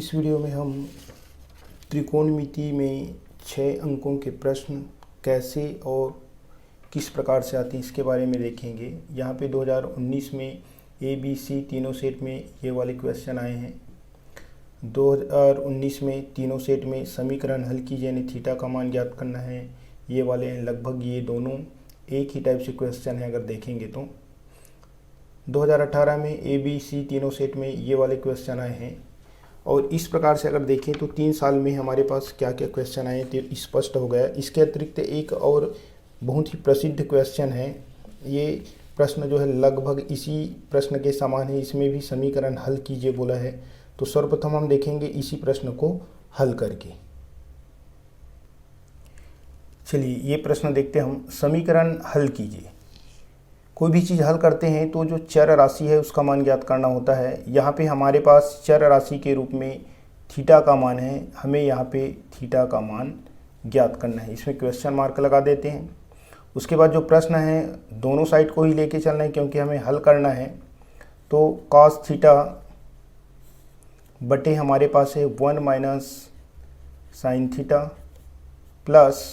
इस वीडियो में हम त्रिकोणमिति में 6 अंकों के प्रश्न कैसे और किस प्रकार से आते हैं इसके बारे में देखेंगे। यहाँ पे 2019 में ABC तीनों सेट में ये वाले क्वेश्चन आए हैं। 2019 में तीनों सेट में समीकरण हल कीजिए यानी थीटा का मान ज्ञात करना है, ये वाले हैं। लगभग ये दोनों एक ही टाइप से क्वेश्चन है अगर देखेंगे तो। 2018 में ABC तीनों सेट में ये वाले क्वेश्चन आए हैं। और इस प्रकार से अगर देखें तो 3 साल में हमारे पास क्या क्या क्वेश्चन आए तो स्पष्ट हो गया। इसके अतिरिक्त एक और बहुत ही प्रसिद्ध क्वेश्चन है। ये प्रश्न जो है लगभग इसी प्रश्न के समान है, इसमें भी समीकरण हल कीजिए बोला है। तो सर्वप्रथम हम देखेंगे इसी प्रश्न को हल करके। चलिए ये प्रश्न देखते हैं हम। समीकरण हल कीजिए। कोई भी चीज़ हल करते हैं तो जो चर राशि है उसका मान ज्ञात करना होता है। यहाँ पे हमारे पास चर राशि के रूप में थीटा का मान है, हमें यहाँ पे थीटा का मान ज्ञात करना है। इसमें क्वेश्चन मार्क लगा देते हैं। उसके बाद जो प्रश्न है दोनों साइड को ही लेके चलना है क्योंकि हमें हल करना है। तो कॉस थीटा बटे हमारे पास है 1 minus sine theta plus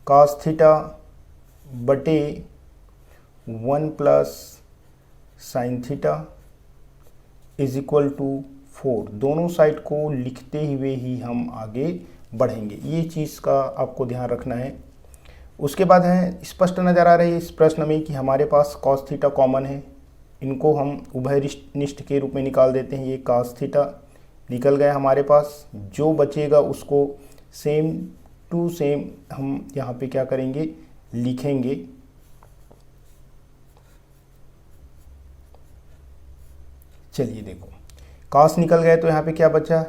cos theta बटे 1 plus sine theta is equal to 4। दोनों साइड को लिखते हुए ही हम आगे बढ़ेंगे, ये चीज़ का आपको ध्यान रखना है। उसके बाद है स्पष्ट नज़र आ रही है इस प्रश्न में कि हमारे पास कॉस थीटा कॉमन है, इनको हम उभयनिष्ठ के रूप में निकाल देते हैं। ये कॉस थीटा निकल गया हमारे पास, जो बचेगा उसको सेम टू सेम हम यहाँ पे क्या करेंगे, लिखेंगे। चलिए देखो, कॉस निकल गए तो यहाँ पे क्या बचा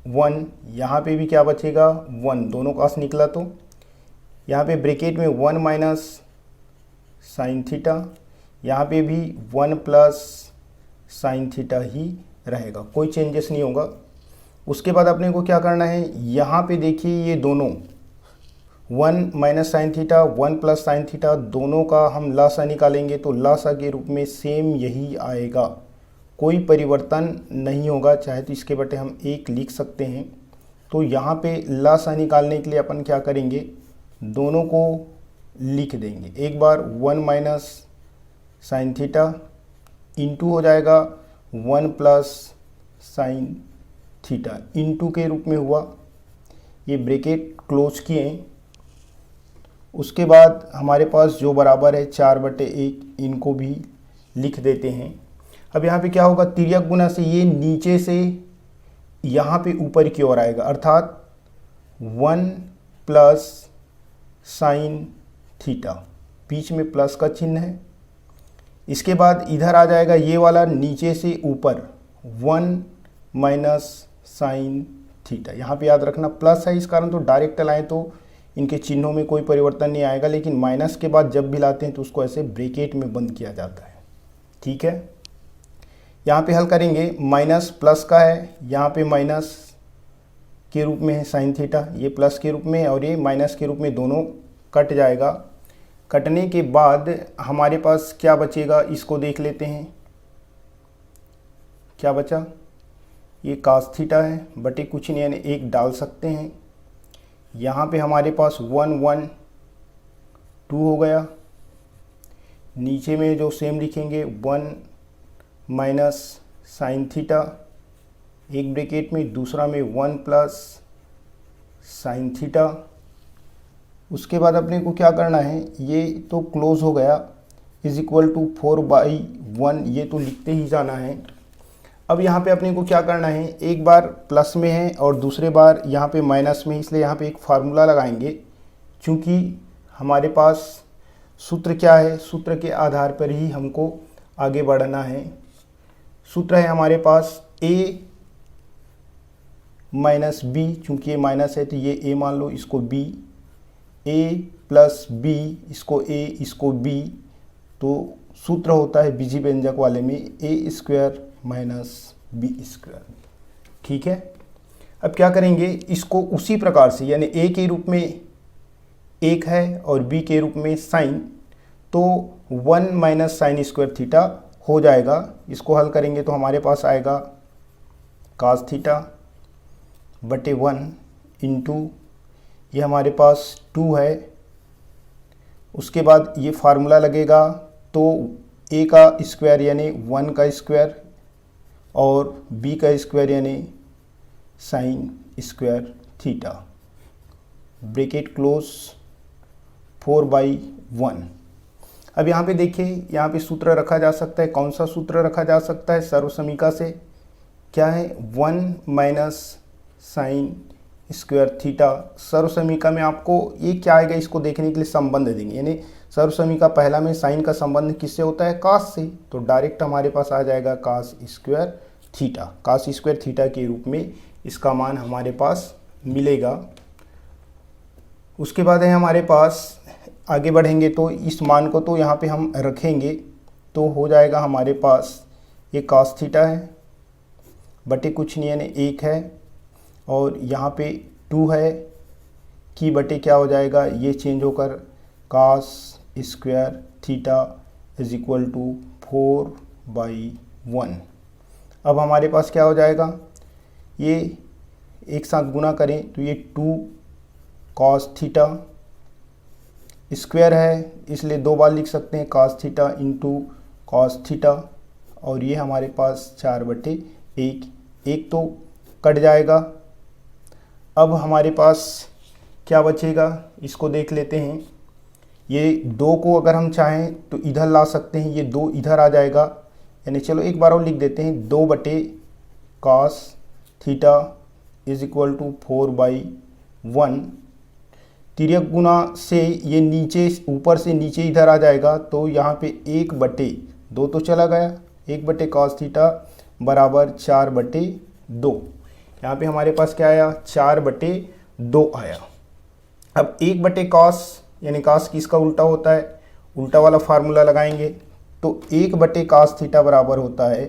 1, यहाँ पे भी क्या बचेगा 1, दोनों कॉस निकला तो यहाँ पे ब्रैकेट में 1 माइनस साइन थीटा, यहाँ पे भी 1 प्लस साइन थीटा ही रहेगा, कोई चेंजेस नहीं होगा। उसके बाद अपने को क्या करना है, यहाँ पे देखिए ये दोनों 1 minus sine theta 1 plus sine theta दोनों का हम लासा निकालेंगे तो लासा के रूप में सेम यही आएगा, कोई परिवर्तन नहीं होगा। चाहे तो इसके बटे हम 1 लिख सकते हैं। तो यहाँ पे लासा निकालने के लिए अपन क्या करेंगे, दोनों को लिख देंगे। एक बार 1 माइनस साइन थीटा इंटू हो जाएगा 1 प्लस साइन थीटा इंटू के रूप में हुआ, ये ब्रैकेट क्लोज किए। उसके बाद हमारे पास जो बराबर है 4/1, इनको भी लिख देते हैं। अब यहाँ पे क्या होगा, तिर्यक गुना से ये नीचे से यहाँ पे ऊपर की ओर आएगा, अर्थात 1 प्लस साइन थीटा, बीच में प्लस का चिन्ह है। इसके बाद इधर आ जाएगा ये वाला नीचे से ऊपर 1 माइनस साइन थीटा, यहाँ पे याद रखना प्लस है, इस कारण तो डायरेक्ट लाएँ तो इनके चिन्हों में कोई परिवर्तन नहीं आएगा, लेकिन माइनस के बाद जब भी लाते हैं तो उसको ऐसे ब्रैकेट में बंद किया जाता है। ठीक है, यहाँ पे हल करेंगे, माइनस प्लस का है, यहाँ पे माइनस के रूप में है साइन थीटा, ये प्लस के रूप में है और ये माइनस के रूप में, दोनों कट जाएगा। कटने के बाद हमारे पास क्या बचेगा, इसको देख लेते हैं। क्या बचा, ये कॉस थीटा है बटे कुछ नहीं यानी 1 डाल सकते हैं। यहाँ पे हमारे पास 1 1 2 हो गया। नीचे में जो सेम लिखेंगे 1 माइनस साइन थीटा, एक ब्रैकेट में, दूसरा में 1 प्लस साइन थीटा। उसके बाद अपने को क्या करना है, ये तो क्लोज हो गया, इज इक्वल टू 4/1, ये तो लिखते ही जाना है। अब यहाँ पे अपने को क्या करना है, एक बार प्लस में है और दूसरे बार यहाँ पे माइनस में, इसलिए यहाँ पे एक फार्मूला लगाएंगे। चूँकि हमारे पास सूत्र क्या है, सूत्र के आधार पर ही हमको आगे बढ़ना है। सूत्र है हमारे पास a माइनस बी, चूँकि ये माइनस है तो ये a मान लो, इसको b, a प्लस बी, इसको a इसको b। तो सूत्र होता है बीजी व्यंजक वाले में a square minus B square. ठीक है, अब क्या करेंगे, इसको उसी प्रकार से यानी a के रूप में 1 है और b के रूप में साइन, तो 1 माइनस साइन स्क्वायर थीटा हो जाएगा। इसको हल करेंगे तो हमारे पास आएगा कास थीटा बटे 1 इंटू ये हमारे पास 2 है। उसके बाद ये फार्मूला लगेगा तो a का स्क्वायर यानी 1 का स्क्वायर और b का स्क्वायर यानी sine square theta, bracket close 4/1। अब यहाँ पे देखिए, यहाँ पे सूत्र रखा जा सकता है। कौन सा सूत्र रखा जा सकता है सर्वसमीका से? क्या है? 1 माइनस साइन स्क्वायर थीटा। सर्वसमीका में आपको ये क्या आएगा, इसको देखने के लिए संबंध देंगे, यानी सर्वसमीका पहला में साइन का संबंध किससे होता है? कास से। तो डायरेक्ट हमारे पास आ जाएगा cos square theta. Cos square theta के रूप में इसका मान हमारे पास मिलेगा। उसके बाद है हमारे पास, आगे बढ़ेंगे तो इस मान को तो यहाँ पे हम रखेंगे तो हो जाएगा हमारे पास ये कास थीटा है बटे कुछ नहीं यानी 1 है, और यहाँ पे 2 है की बटे क्या हो जाएगा, ये चेंज होकर cos square theta is equal to 4/1। अब हमारे पास क्या हो जाएगा, ये एक साथ गुना करें तो ये 2 कॉस थीटा स्क्वायर है, इसलिए 2 बार लिख सकते हैं cos theta into cos theta, और ये हमारे पास 4/1। एक तो कट जाएगा। अब हमारे पास क्या बचेगा, इसको देख लेते हैं। ये 2 को अगर हम चाहें तो इधर ला सकते हैं, ये 2 इधर आ जाएगा, यानी चलो एक बार और लिख देते हैं 2/cos theta is equal to 4/1। तिर्यक गुना से ये नीचे ऊपर से नीचे इधर आ जाएगा, तो यहाँ पे 1/2 तो चला गया, 1/cos थीटा बराबर 4/2। यहाँ पे हमारे पास क्या आया, 4/2 आया। अब 1/cos यानी cos किसका उल्टा होता है, उल्टा वाला फार्मूला लगाएंगे तो 1/cos थीटा बराबर होता है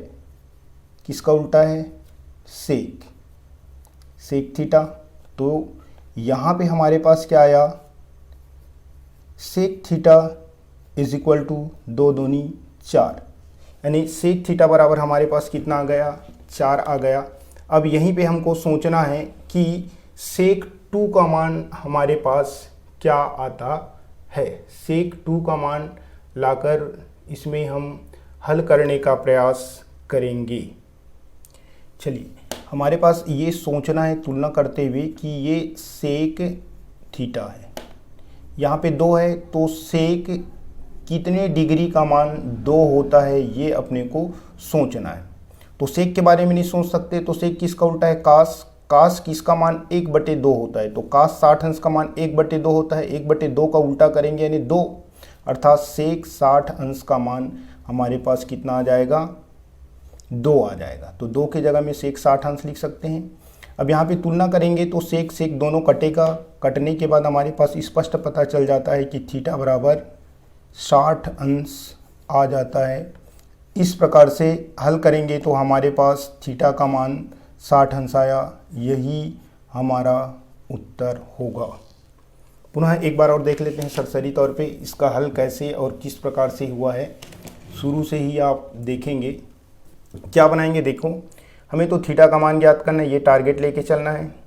किसका उल्टा है, सेक थीटा। तो यहाँ पे हमारे पास क्या आया, sec theta is equal to 2 दूनी 4, यानी सेक थीटा बराबर हमारे पास कितना आ गया, 4 आ गया। अब यहीं पे हमको सोचना है कि सेक 2 का मान हमारे पास क्या आता है। सेक 2 का मान लाकर इसमें हम हल करने का प्रयास करेंगे। चलिए, हमारे पास ये सोचना है तुलना करते हुए कि ये सेक थीटा है, यहाँ पे 2 है, तो सेक कितने डिग्री का मान 2 होता है ये अपने को सोचना है। तो सेक के बारे में नहीं सोच सकते, तो सेक किसका उल्टा है, कास किसका मान 1/2 होता है, तो कास 60 अंश का मान 1/2 होता है। 1/2 का उल्टा करेंगे यानी 2, अर्थात सेक 60 अंश का मान हमारे पास कितना आ जाएगा, 2 आ जाएगा। तो 2 की जगह में सेक 60 अंश लिख सकते हैं। अब यहाँ पे तुलना करेंगे तो सेक दोनों कटेगा, कटने के बाद हमारे पास स्पष्ट पता चल जाता है कि थीटा बराबर 60 अंश आ जाता है। इस प्रकार से हल करेंगे तो हमारे पास थीटा का मान 60 अंश आया, यही हमारा उत्तर होगा। पुनः एक बार और देख लेते हैं सरसरी तौर पे इसका हल कैसे और किस प्रकार से हुआ है। शुरू से ही आप देखेंगे क्या बनाएंगे। देखो, हमें तो थीटा का मान ज्ञात करना है, ये टारगेट लेके चलना है।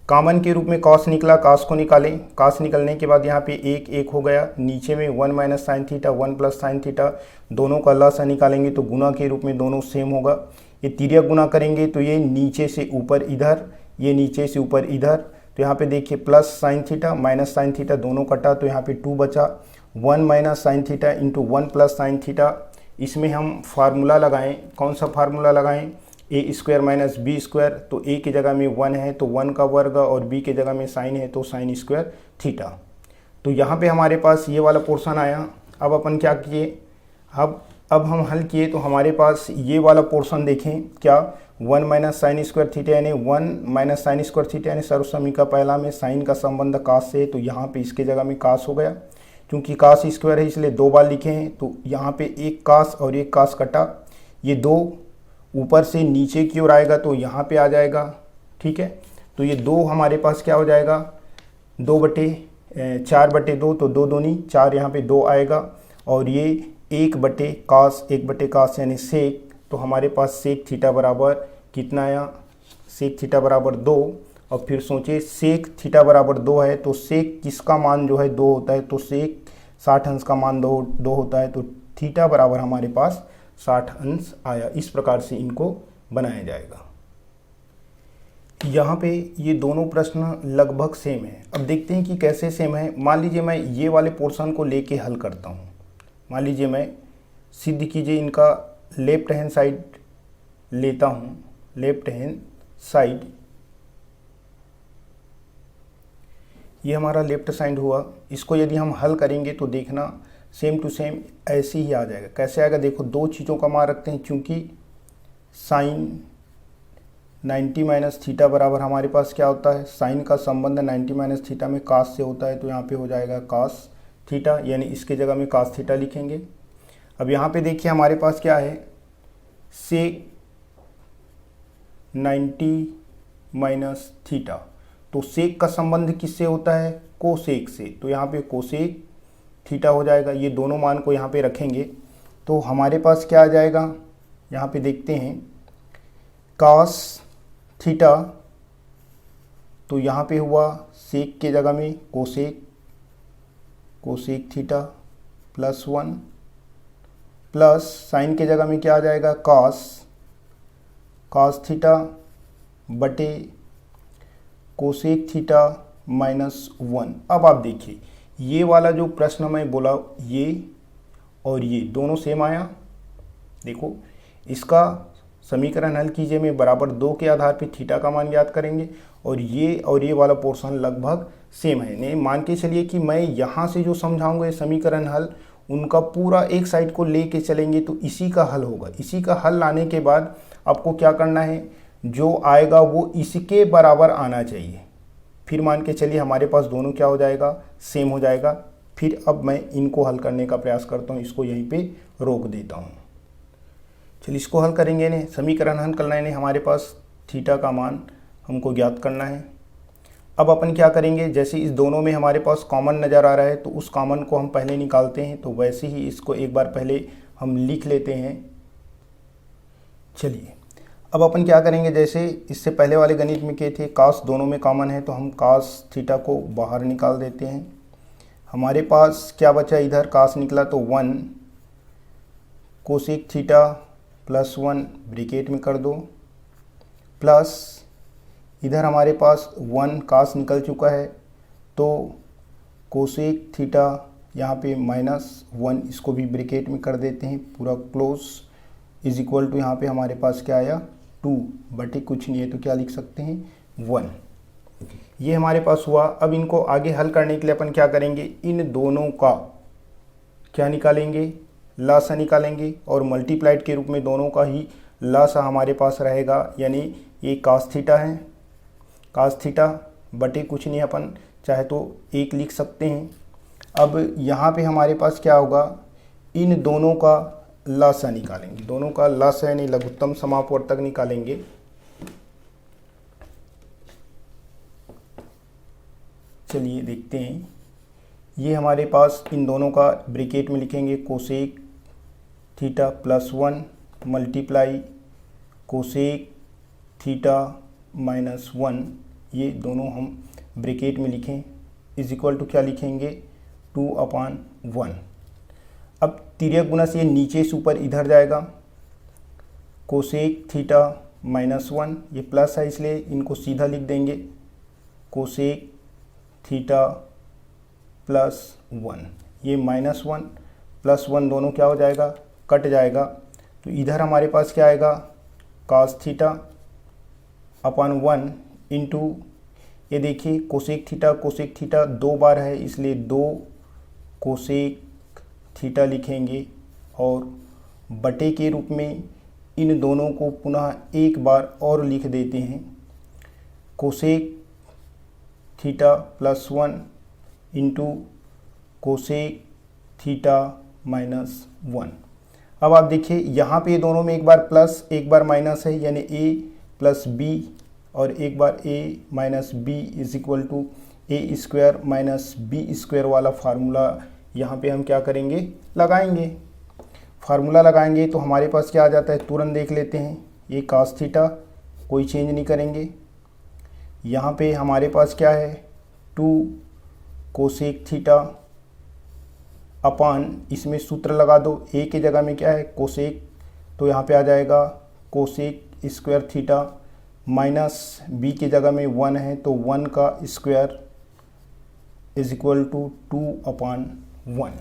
कॉमन के रूप में कॉस निकला, कॉस को निकालें। कॉस निकलने के बाद यहाँ पे 1 हो गया, नीचे में 1 minus sine theta 1 plus sine theta, दोनों का लसा निकालेंगे तो गुना के रूप में दोनों सेम होगा। ये तिर्यक गुना करेंगे तो ये नीचे से ऊपर इधर, ये नीचे से ऊपर इधर, तो यहाँ पे देखिए plus sine theta minus sine theta दोनों कटा, तो यहाँ पे 2 बचा। 1 minus sine theta into 1 plus sine theta, इसमें हम फार्मूला लगाएं। कौन सा फार्मूला लगाएं, ए स्क्वायर माइनस बी स्क्वायर, तो ए की जगह में 1 है तो 1 का वर्ग, और बी की जगह में साइन है तो साइन स्क्वायर थीटा। तो यहाँ पे हमारे पास ये वाला पोर्शन आया। अब अपन क्या किए, अब हम हल किए तो हमारे पास ये वाला पोर्शन देखें, क्या 1 माइनस साइन स्क्वायर थीटा यानी 1 माइनस साइन स्क्वायर थीटा यानी सर्वसमीका पहला में साइन का संबंध कास से, तो यहाँ पे इसके जगह में कास हो गया। क्योंकि कास स्क्वायर है इसलिए 2 बार लिखे हैं, तो यहाँ पे एक कास और एक कास कटा, ये 2 ऊपर से नीचे की ओर आएगा तो यहाँ पे आ जाएगा। ठीक है, तो ये 2 हमारे पास क्या हो जाएगा, 4/2, तो 2 दूनी 4, यहाँ पे 2 आएगा, और ये 1/cos यानी सेक, तो हमारे पास सेक थीटा बराबर कितना आया, सेक थीटा बराबर 2। और फिर सोचिए सेक थीटा बराबर 2 है तो सेक किसका मान जो है 2 होता है, तो सेक 60 अंश का मान 2 होता है, तो थीटा बराबर हमारे पास 60 अंश आया। इस प्रकार से इनको बनाया जाएगा। यहाँ पे ये दोनों प्रश्न लगभग सेम है। अब देखते हैं कि कैसे सेम है। मान लीजिए मैं ये वाले पोर्शन को लेके हल करता हूँ। मान लीजिए मैं सिद्ध कीजिए इनका लेफ्ट हैंड साइड लेता हूँ, लेफ्ट हैंड साइड, ये हमारा लेफ्ट साइड हुआ। इसको यदि हम हल करेंगे तो देखना सेम टू सेम ऐसे ही आ जाएगा। कैसे आएगा देखो, दो चीज़ों का मान रखते हैं, चूँकि साइन 90 माइनस थीटा बराबर हमारे पास क्या होता है, साइन का संबंध 90 माइनस थीटा में कास से होता है, तो यहाँ पे हो जाएगा कास थीटा, यानी इसके जगह में कास थीटा लिखेंगे। अब यहाँ पे देखिए हमारे पास क्या है, सेक 90 माइनस थीटा, तो सेक का संबंध किससे होता है, कोसेक से, तो यहाँ पे कोसेक थीटा हो जाएगा। ये दोनों मान को यहाँ पे रखेंगे तो हमारे पास क्या आ जाएगा, यहाँ पे देखते हैं कास थीटा, तो यहाँ पे हुआ सेक के जगह में cosec theta plus 1, plus sign के जगह में क्या आ जाएगा, कास थीटा बटे कोसेक थीटा माइनस 1। अब आप देखिए ये वाला जो प्रश्न मैं बोला, ये और ये दोनों सेम आया। देखो इसका समीकरण हल कीजिए में बराबर 2 के आधार पे थीटा का मान ज्ञात करेंगे, और ये वाला पोर्शन लगभग सेम है। नहीं मान के चलिए कि मैं यहाँ से जो समझाऊंगा ये समीकरण हल, उनका पूरा एक साइड को लेके चलेंगे तो इसी का हल होगा। इसी का हल लाने के बाद आपको क्या करना है, जो आएगा वो इसके बराबर आना चाहिए। फिर मान के चलिए हमारे पास दोनों क्या हो जाएगा, सेम हो जाएगा। फिर अब मैं इनको हल करने का प्रयास करता हूँ, इसको यहीं पे रोक देता हूँ। चलिए इसको हल करेंगे ने, समीकरण हल करना है, हमारे पास थीटा का मान हमको ज्ञात करना है। अब अपन क्या करेंगे, जैसे इस दोनों में हमारे पास कॉमन नज़र आ रहा है तो उस कॉमन को हम पहले निकालते हैं, तो वैसे ही इसको एक बार पहले हम लिख लेते हैं। चलिए अब अपन क्या करेंगे, जैसे इससे पहले वाले गणित में किए थे, कास दोनों में कॉमन है तो हम कास थीटा को बाहर निकाल देते हैं। हमारे पास क्या बचा, इधर कास निकला तो 1 कोसेक थीटा प्लस 1 ब्रैकेट में कर दो, प्लस इधर हमारे पास 1 कास निकल चुका है तो कोसेक थीटा यहाँ पे माइनस 1, इसको भी ब्रैकेट में कर देते हैं, पूरा क्लोज, इज इक्वल टू यहाँ पे हमारे पास क्या आया 2 बटे कुछ नहीं है तो क्या लिख सकते हैं 1। ये हमारे पास हुआ। अब इनको आगे हल करने के लिए अपन क्या करेंगे, इन दोनों का क्या निकालेंगे, लासा निकालेंगे, और मल्टीप्लाइड के रूप में दोनों का ही लासा हमारे पास रहेगा, यानी ये कास थीटा है, कास थीटा बटे कुछ नहीं, अपन चाहे तो 1 लिख सकते हैं। अब यहाँ पे हमारे पास क्या होगा, इन दोनों का लासा निकालेंगे, दोनों का लासा यानी लघुत्तम समापवर्तक निकालेंगे। चलिए देखते हैं, ये हमारे पास इन दोनों का ब्रैकेट में लिखेंगे cosec theta plus 1 multiply cosec theta minus 1, ये दोनों हम ब्रैकेट में लिखें, इज इक्वल टू क्या लिखेंगे 2/1। अब तिर्यक गुना से ये नीचे से ऊपर इधर जाएगा, कोसेक थीटा माइनस 1, ये प्लस है इसलिए इनको सीधा लिख देंगे, कोसेक थीटा प्लस 1, ये माइनस 1 प्लस 1 दोनों क्या हो जाएगा, कट जाएगा, तो इधर हमारे पास क्या आएगा, कास थीटा अपन 1 इंटू, ये देखिए कोसेक थीटा 2 बार है इसलिए 2 कोसेक थीटा लिखेंगे, और बटे के रूप में इन दोनों को पुनः एक बार और लिख देते हैं, cosec theta plus 1 into cosec theta minus 1। अब आप देखिए यहाँ पे दोनों में एक बार प्लस एक बार माइनस है, यानी a प्लस b, और एक बार a minus B is equal to A square minus B square वाला फार्मूला यहाँ पे हम क्या करेंगे, लगाएंगे। फार्मूला लगाएंगे तो हमारे पास क्या आ जाता है, तुरंत देख लेते हैं, ये कास थीटा कोई चेंज नहीं करेंगे। यहाँ पे हमारे पास क्या है 2 कोसेक थीटा अपान, इसमें सूत्र लगा दो, ए की जगह में क्या है कोसेक, तो यहाँ पे आ जाएगा cosec square theta minus B की जगह में 1 है तो 1 का स्क्वायर इज इक्वल टू 2/1।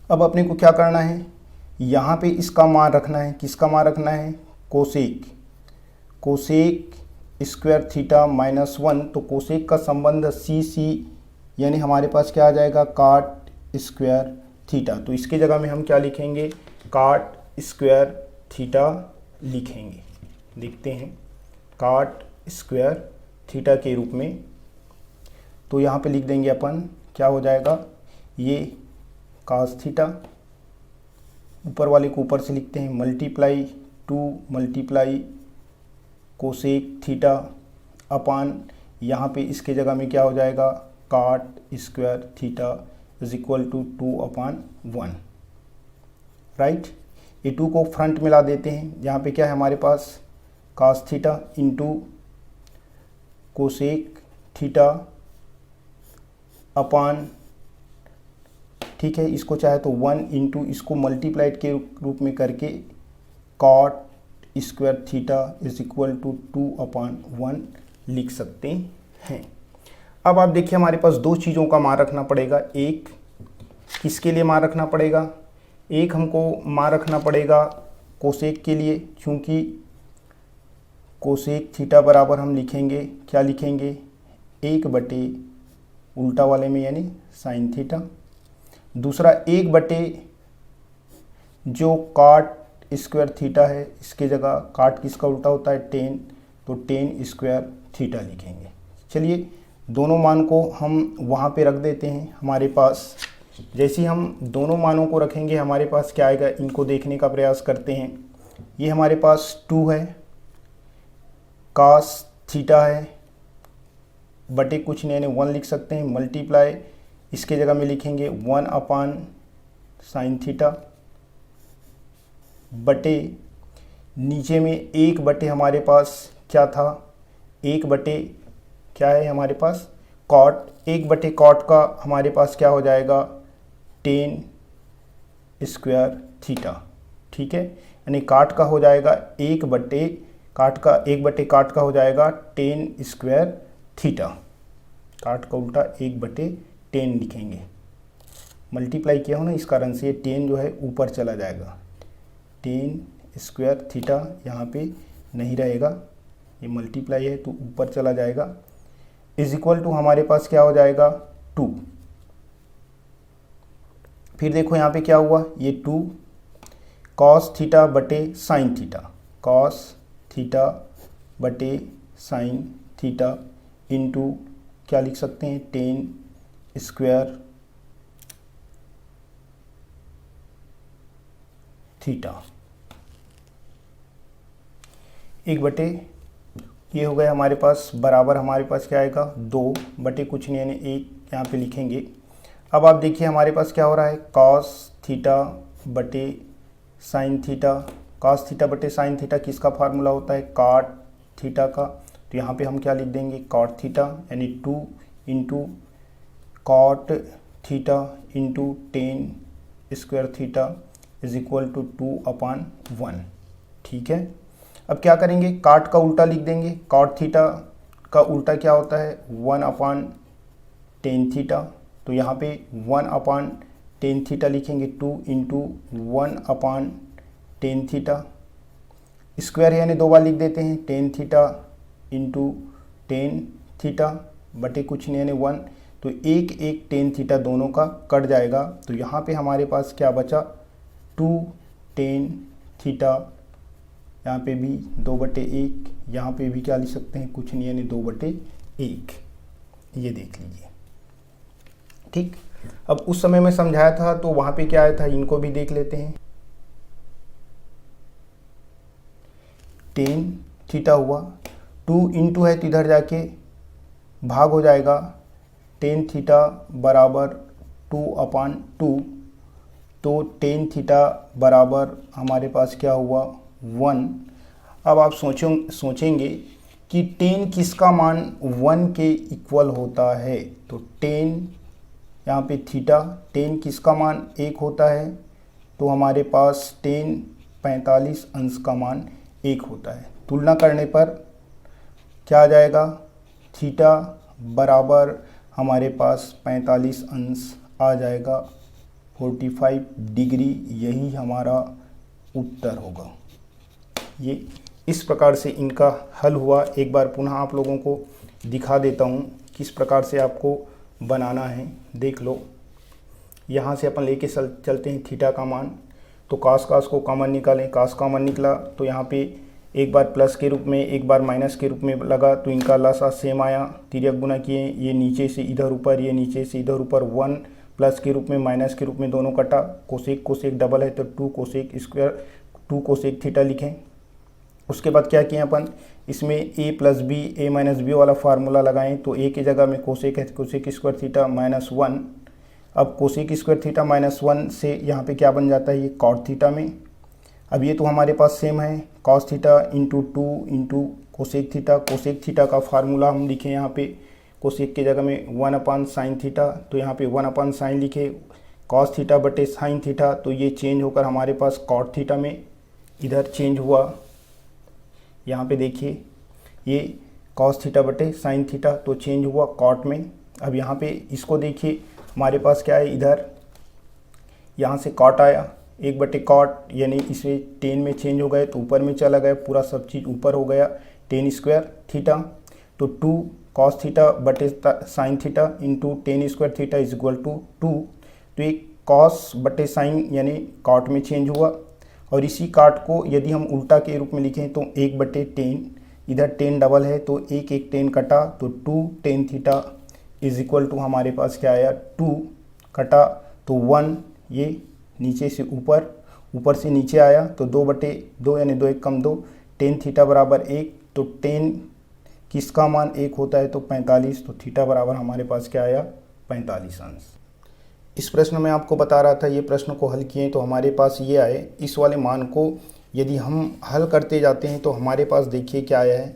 अब अपने को क्या करना है, यहाँ पे इसका मान रखना है, किसका मान रखना है कोसेक स्क्वायर थीटा माइनस 1, तो कोसेक का संबंध सी यानी हमारे पास क्या आ जाएगा काट स्क्वायर थीटा, तो इसके जगह में हम क्या लिखेंगे काट स्क्वायर थीटा लिखेंगे, लिखते हैं काट स्क्वायर थीटा के रूप में। तो यहाँ पे लिख देंगे अपन, क्या हो जाएगा ये कास थीटा, ऊपर वाले को ऊपर से लिखते हैं मल्टीप्लाई 2 मल्टीप्लाई कोसेक थीटा अपान, यहाँ पे इसके जगह में क्या हो जाएगा cot square theta is equal to 2/1, right. ये 2 को फ्रंट में ला देते हैं, यहाँ पे क्या है हमारे पास cos theta into cosec theta upon, ठीक है, इसको चाहे तो 1 इंटू इसको मल्टीप्लाइड के रूप में करके cot square theta is equal to 2/1 लिख सकते हैं। अब आप देखिए हमारे पास 2 चीज़ों का मान रखना पड़ेगा, एक किसके लिए मान रखना पड़ेगा, एक हमको मान रखना पड़ेगा कोसेक के लिए, क्योंकि कोसेक थीटा बराबर हम लिखेंगे, क्या लिखेंगे 1 बटे उल्टा वाले में यानी साइन थीटा, दूसरा 1 बटे जो काट स्क्वायर थीटा है, इसके जगह काट किसका उल्टा होता है 10, तो 10 स्क्वायर थीटा लिखेंगे। चलिए दोनों मान को हम वहाँ पे रख देते हैं, हमारे पास जैसे ही हम दोनों मानों को रखेंगे हमारे पास क्या आएगा, इनको देखने का प्रयास करते हैं। ये हमारे पास 2 है, कास थीटा है, बटे कुछ नहीं यानी 1 लिख सकते हैं, मल्टीप्लाई इसके जगह में लिखेंगे 1/साइन थीटा बटे नीचे में 1 बटे हमारे पास क्या था 1 बटे क्या है हमारे पास कॉट, 1 बटे कॉट का हमारे पास क्या हो जाएगा 10 स्क्वायर थीटा, ठीक है, यानी काट का हो जाएगा 1 बटे काट का हो जाएगा 10 स्क्वायर थीटा, काट का उल्टा 1 बटे 10 लिखेंगे, मल्टीप्लाई किया हो ना इस कारण से 10 जो है ऊपर चला जाएगा, 10 स्क्वायर थीटा यहाँ पे नहीं रहेगा, ये मल्टीप्लाई है तो ऊपर चला जाएगा, इज इक्वल टू हमारे पास क्या हो जाएगा 2। फिर देखो यहाँ पे क्या हुआ, ये 2 कॉस थीटा बटे साइन थीटा, कॉस थीटा बटे साइन थीटा इंटू क्या लिख सकते हैं 10 स्क्वायर थीटा, 1 बटे ये हो गया हमारे पास बराबर हमारे पास क्या आएगा 2 बटे कुछ नहीं यानी 1 यहाँ पे लिखेंगे। अब आप देखिए हमारे पास क्या हो रहा है कॉस थीटा बटे साइन थीटा, कॉस थीटा बटे साइन थीटा किसका फार्मूला होता है काट थीटा का, तो यहाँ पे हम क्या लिख देंगे कॉट थीटा यानी 2 into cot theta into 10 square theta is equal to 2/1, ठीक है। अब क्या करेंगे काट का उल्टा लिख देंगे, कॉट थीटा का उल्टा क्या होता है 1/10 थीटा, तो यहाँ पे 1/10 थीटा लिखेंगे, 2 इंटू 1/10 थीटा, स्क्वायर यानी 2 बार लिख देते हैं 10 थीटा इंटू 10 थीटा बटे कुछ नहीं यानी 1, तो 1 10 थीटा दोनों का कट जाएगा, तो यहाँ पे हमारे पास क्या बचा 2 थीटा, यहाँ पे भी 2/1, यहाँ पे भी क्या लिख सकते हैं कुछ नहीं यानी 2/1, ये देख लीजिए, ठीक। अब उस समय में समझाया था तो वहाँ पे क्या आया था इनको भी देख लेते हैं, 10 थीटा हुआ, 2 इंटू है तो इधर जाके भाग हो जाएगा, 10 थीटा बराबर 2/2, तो 10 थीटा बराबर हमारे पास क्या हुआ 1। अब आप सोचेंगे कि tan किसका मान 1 के इक्वल होता है। तो tan यहाँ पे थीटा, tan किसका मान 1 होता है, तो हमारे पास tan 45 अंश का मान 1 होता है। तुलना करने पर क्या आ जाएगा, थीटा बराबर हमारे पास 45 अंश आ जाएगा, 45 डिग्री, यही हमारा उत्तर होगा। ये इस प्रकार से इनका हल हुआ। एक बार पुनः आप लोगों को दिखा देता हूँ किस प्रकार से आपको बनाना है। देख लो, यहाँ से अपन लेके चलते हैं थीटा का मान। तो कास को कॉमन निकालें, कास कॉमन निकला तो यहाँ पे एक बार प्लस के रूप में एक बार माइनस के रूप में लगा, तो इनका लसा सेम आया, तिर्यक गुना किए, ये नीचे से इधर ऊपर, ये नीचे से इधर ऊपर, 1 प्लस के रूप में माइनस के रूप में दोनों कटा, कोसेक डबल है तो 2 कोसेक स्क्वायर, 2 कोसेक थीटा लिखें। उसके बाद क्या किए अपन, इसमें a plus B a minus B वाला फार्मूला लगाएं। तो a की जगह में कोसेक है, कोसेक स्क्वायर थीटा माइनस 1। अब कोसेक स्क्वायर थीटा माइनस 1 से यहाँ पे क्या बन जाता है, ये कॉट थीटा में। अब ये तो हमारे पास सेम है, cos theta into 2 into cosec theta. Cosec theta का फार्मूला हम लिखें यहाँ पे, कोसेक की जगह में 1 अपान साइन थीटा, तो यहाँ पे 1 अपान साइन लिखे, कॉस थीटा बटे साइन थीटा, तो ये चेंज होकर हमारे पास कॉट थीटा में इधर चेंज हुआ। यहाँ पे देखिए ये कॉस थीटा बटे साइन थीटा तो चेंज हुआ कॉट में। अब यहाँ पे इसको देखिए, हमारे पास क्या है, इधर यहाँ से कॉट आया, 1 बटे कॉट, यानी इसे tan में चेंज हो गए तो ऊपर में चला गया, पूरा सब चीज़ ऊपर हो गया, tan स्क्वायर थीटा। तो 2 कॉस थीटा बटे sine theta into tan square theta is equal to 2। तो ये कॉस बटे साइन यानी कॉट में चेंज हुआ। और इसी काट को यदि हम उल्टा के रूप में लिखें तो 1 बटे tan, इधर tan डबल है तो एक tan कटा, तो 2 tan theta is equal to हमारे पास क्या आया, 2 कटा तो 1, ये नीचे से ऊपर, ऊपर से नीचे आया तो 2 बटे 2 यानी 2 1 कम 2, tan थीटा बराबर 1। तो tan किसका मान 1 होता है, तो 45, तो थीटा बराबर हमारे पास क्या आया, 45 अंश। इस प्रश्न में आपको बता रहा था, ये प्रश्न को हल किए तो हमारे पास ये आए। इस वाले मान को यदि हम हल करते जाते हैं तो हमारे पास देखिए क्या आया है,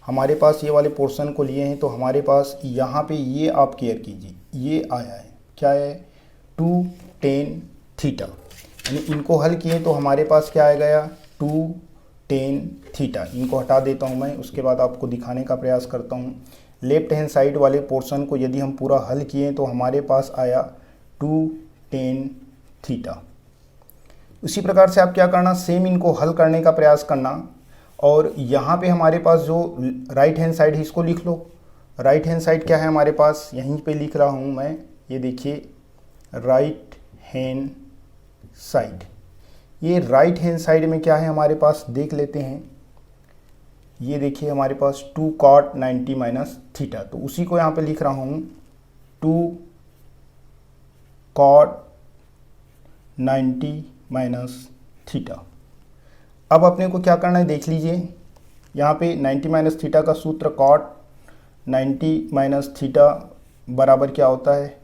हमारे पास ये वाले पोर्शन को लिए हैं तो हमारे पास यहाँ पे ये आप केयर कीजिए, ये आया है, क्या है, 2 tan थीटा, यानी इनको हल किए तो हमारे पास क्या आ गया, 2 tan थीटा। इनको हटा देता हूँ मैं, उसके बाद आपको दिखाने का प्रयास करता हूँ। लेफ्ट हैंड साइड वाले पोर्शन को यदि हम पूरा हल किए तो हमारे पास आया 2 tan थीटा। उसी प्रकार से आप क्या करना, सेम इनको हल करने का प्रयास करना। और यहाँ पे हमारे पास जो राइट हैंड साइड है इसको लिख लो। राइट हैंड साइड क्या है हमारे पास, यहीं पे लिख रहा हूँ मैं, ये देखिए राइट हैंड साइड। ये राइट हैंड साइड में क्या है हमारे पास, देख लेते हैं। ये देखिए हमारे पास 2 cot 90 माइनस थीटा, तो उसी को यहाँ पे लिख रहा हूँ 2 cot 90 माइनस थीटा। अब अपने को क्या करना है देख लीजिए, यहाँ पे 90 माइनस थीटा का सूत्र cot 90 माइनस थीटा बराबर क्या होता है,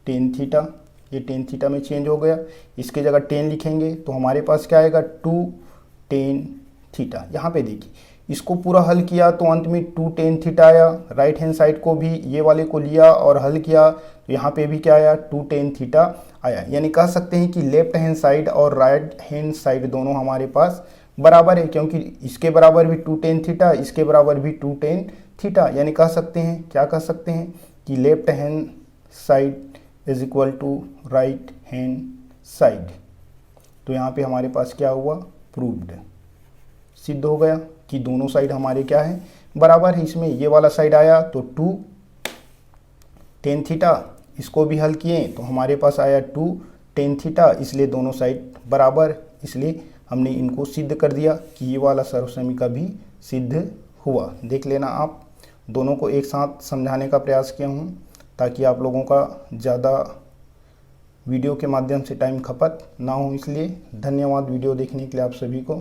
tan थीटा। ये tan थीटा में चेंज हो गया, इसके जगह tan लिखेंगे तो हमारे पास क्या आएगा, 2 tan थीटा। यहाँ पे देखिए इसको पूरा हल किया तो अंत में 2 tan थीटा आया। राइट हैंड साइड को भी ये वाले को लिया और हल किया तो यहाँ पे भी क्या आया, 2 tan थीटा आया। यानी कह सकते हैं कि लेफ्ट हैंड साइड और राइट हैंड साइड दोनों हमारे पास बराबर है, क्योंकि इसके बराबर भी 2 tan थीटा, इसके बराबर भी 2 tan थीटा। यानी कह सकते हैं, क्या कह सकते हैं कि left hand side is equal to right hand side. तो यहाँ पे हमारे पास क्या हुआ, प्रूव्ड, सिद्ध हो गया कि दोनों साइड हमारे क्या है, बराबर है। इसमें ये वाला साइड आया तो 2 tan थीटा, इसको भी हल किए तो हमारे पास आया 2 tan थीटा, इसलिए दोनों साइड बराबर, इसलिए हमने इनको सिद्ध कर दिया कि ये वाला सर्वसमीका भी सिद्ध हुआ। देख लेना आप, दोनों को एक साथ समझाने का प्रयास किया हूँ ताकि आप लोगों का ज़्यादा वीडियो के माध्यम से टाइम खपत ना हो, इसलिए धन्यवाद वीडियो देखने के लिए आप सभी को।